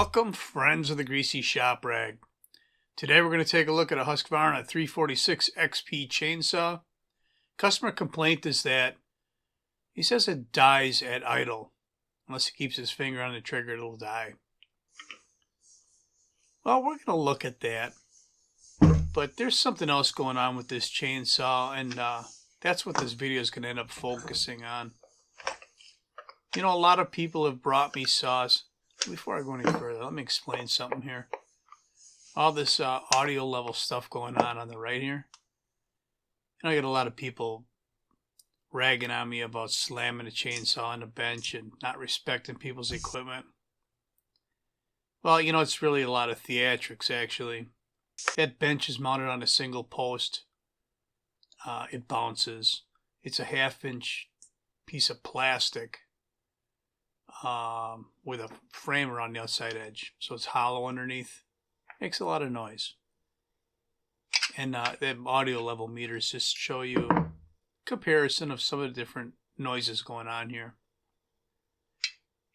Welcome, friends of the Greasy Shop Rag. Today we're going to take a look at a Husqvarna 346XP chainsaw. Customer complaint is that he says it dies at idle. Unless he keeps his finger on the trigger, it'll die. Well, we're going to look at that. But there's something else going on with this chainsaw, and that's what this video is going to end up focusing on. You know, a lot of people have brought me saws. Before I go any further, let me explain something here. All this audio level stuff going on the right here. And I get a lot of people ragging on me about slamming a chainsaw on the bench and not respecting people's equipment. Well, you know, it's really a lot of theatrics, actually. That bench is mounted on a single post. It bounces. It's a 1/2-inch piece of plastic with a frame around the outside edge, so it's hollow underneath. Makes a lot of noise. And the audio level meters just show you a comparison of some of the different noises going on here.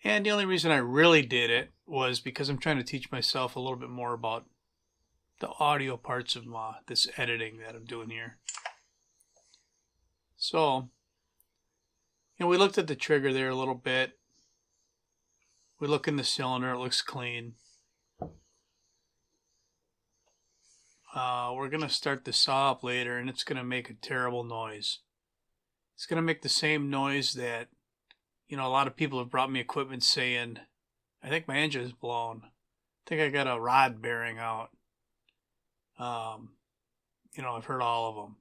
And the only reason I really did it was because I'm trying to teach myself a little bit more about the audio parts of this editing that I'm doing here. So, you know, we looked at the trigger there a little bit. We look in the cylinder, it looks clean. We're going to start the saw up later, and it's going to make a terrible noise. It's going to make the same noise that, you know, a lot of people have brought me equipment saying, I think my engine is blown. I think I got a rod bearing out. You know, I've heard all of them.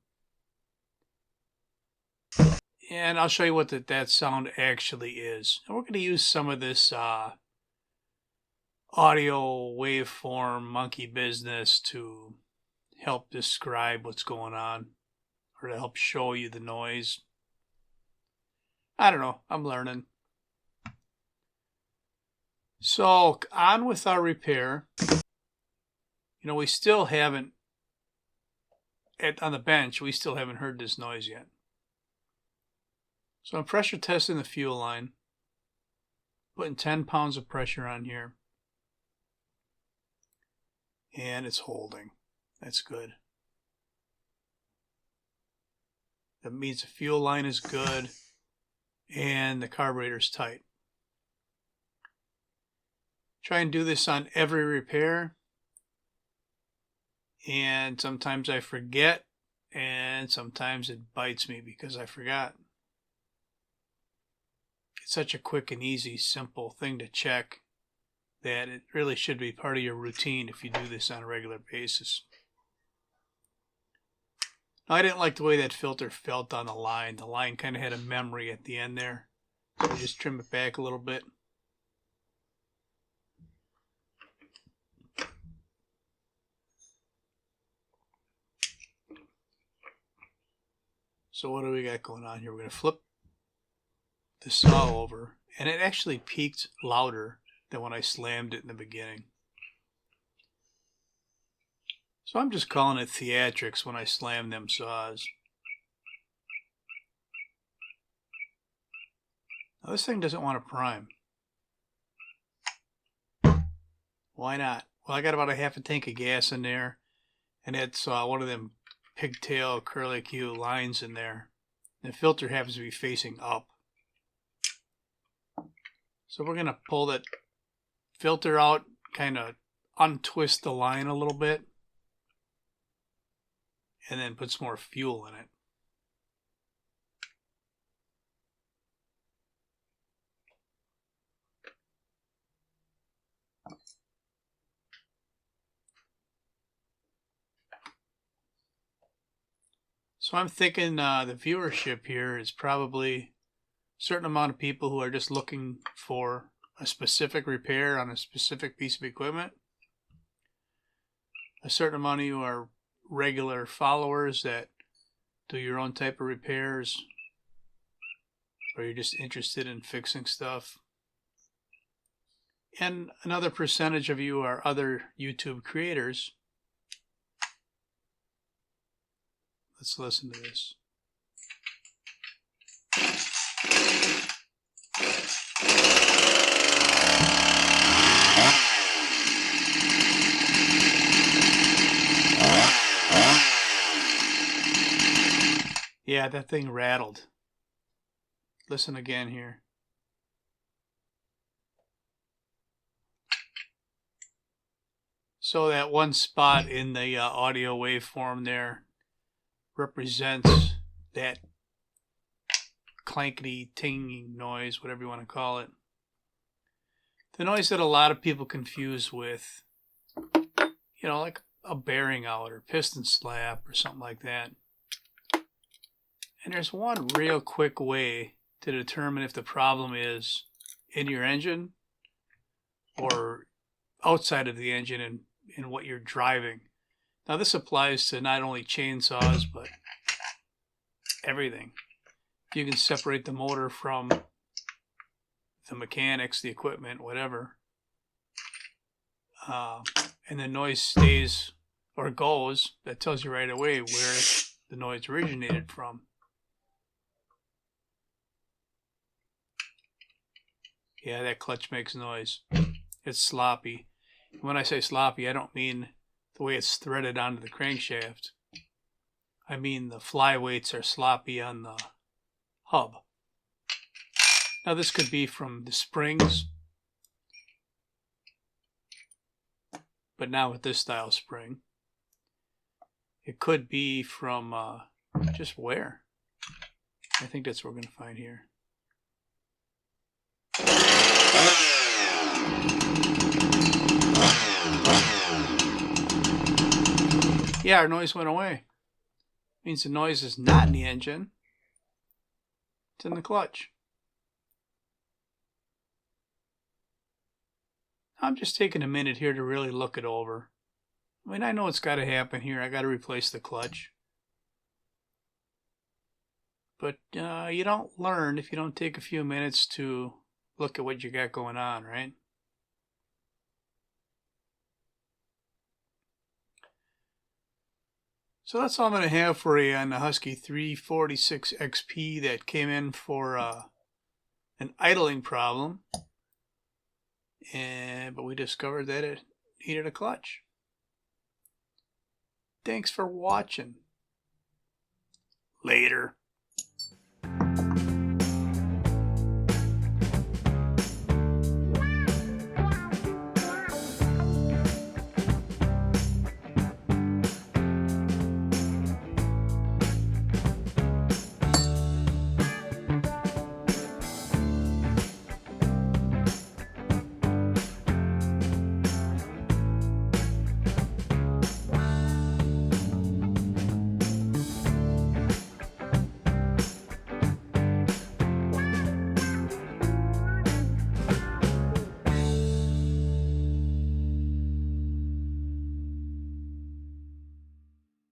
And I'll show you what that sound actually is. And we're going to use some of this audio waveform monkey business to help describe what's going on, or to help show you the noise. I don't know. I'm learning. So, on with our repair. You know, we still haven't, on the bench, we still haven't heard this noise yet. So I'm pressure testing the fuel line, putting 10 pounds of pressure on here, and it's holding. That's good. That means the fuel line is good and the carburetor's tight. Try and do this on every repair, and sometimes I forget, and sometimes it bites me because I forgot. It's such a quick and easy, simple thing to check that it really should be part of your routine if you do this on a regular basis. Now, I didn't like the way that filter felt on the line. The line kind of had a memory at the end there. So I just trim it back a little bit. So what do we got going on here? We're going to flip the saw over, and it actually peaked louder than when I slammed it in the beginning. So I'm just calling it theatrics when I slam them saws. Now this thing doesn't want to prime. Why not? Well, I got about a 1/2 tank of gas in there, and it's one of them pigtail curlicue lines in there. The filter happens to be facing up. So we're going to pull that filter out, kind of untwist the line a little bit, and then put some more fuel in it. So I'm thinking the viewership here is probably a certain amount of people who are just looking for a specific repair on a specific piece of equipment. A certain amount of you are regular followers that do your own type of repairs, or you're just interested in fixing stuff. And another percentage of you are other YouTube creators. Let's listen to this. Yeah, that thing rattled. Listen again here. So that one spot in the audio waveform there represents that clankety, tinging noise, whatever you want to call it. The noise that a lot of people confuse with, you know, like a bearing out or piston slap or something like that. And there's one real quick way to determine if the problem is in your engine or outside of the engine and in what you're driving. Now this applies to not only chainsaws, but everything. You can separate the motor from the mechanics, the equipment, whatever. And the noise stays or goes. That tells you right away where the noise originated from. Yeah, that clutch makes noise. It's sloppy. When I say sloppy, I don't mean the way it's threaded onto the crankshaft. I mean the flyweights are sloppy on the hub. Now this could be from the springs, but not with this style spring. It could be from just wear. I think that's what we're going to find here. Yeah, our noise went away. Means the noise is not in the engine. It's in the clutch. I'm just taking a minute here to really look it over. I mean, I know it's got to happen here. I got to replace the clutch. But you don't learn if you don't take a few minutes to look at what you got going on, right? So that's all I'm going to have for you on the Husky 346XP that came in for an idling problem. But we discovered that it needed a clutch. Thanks for watching. Later.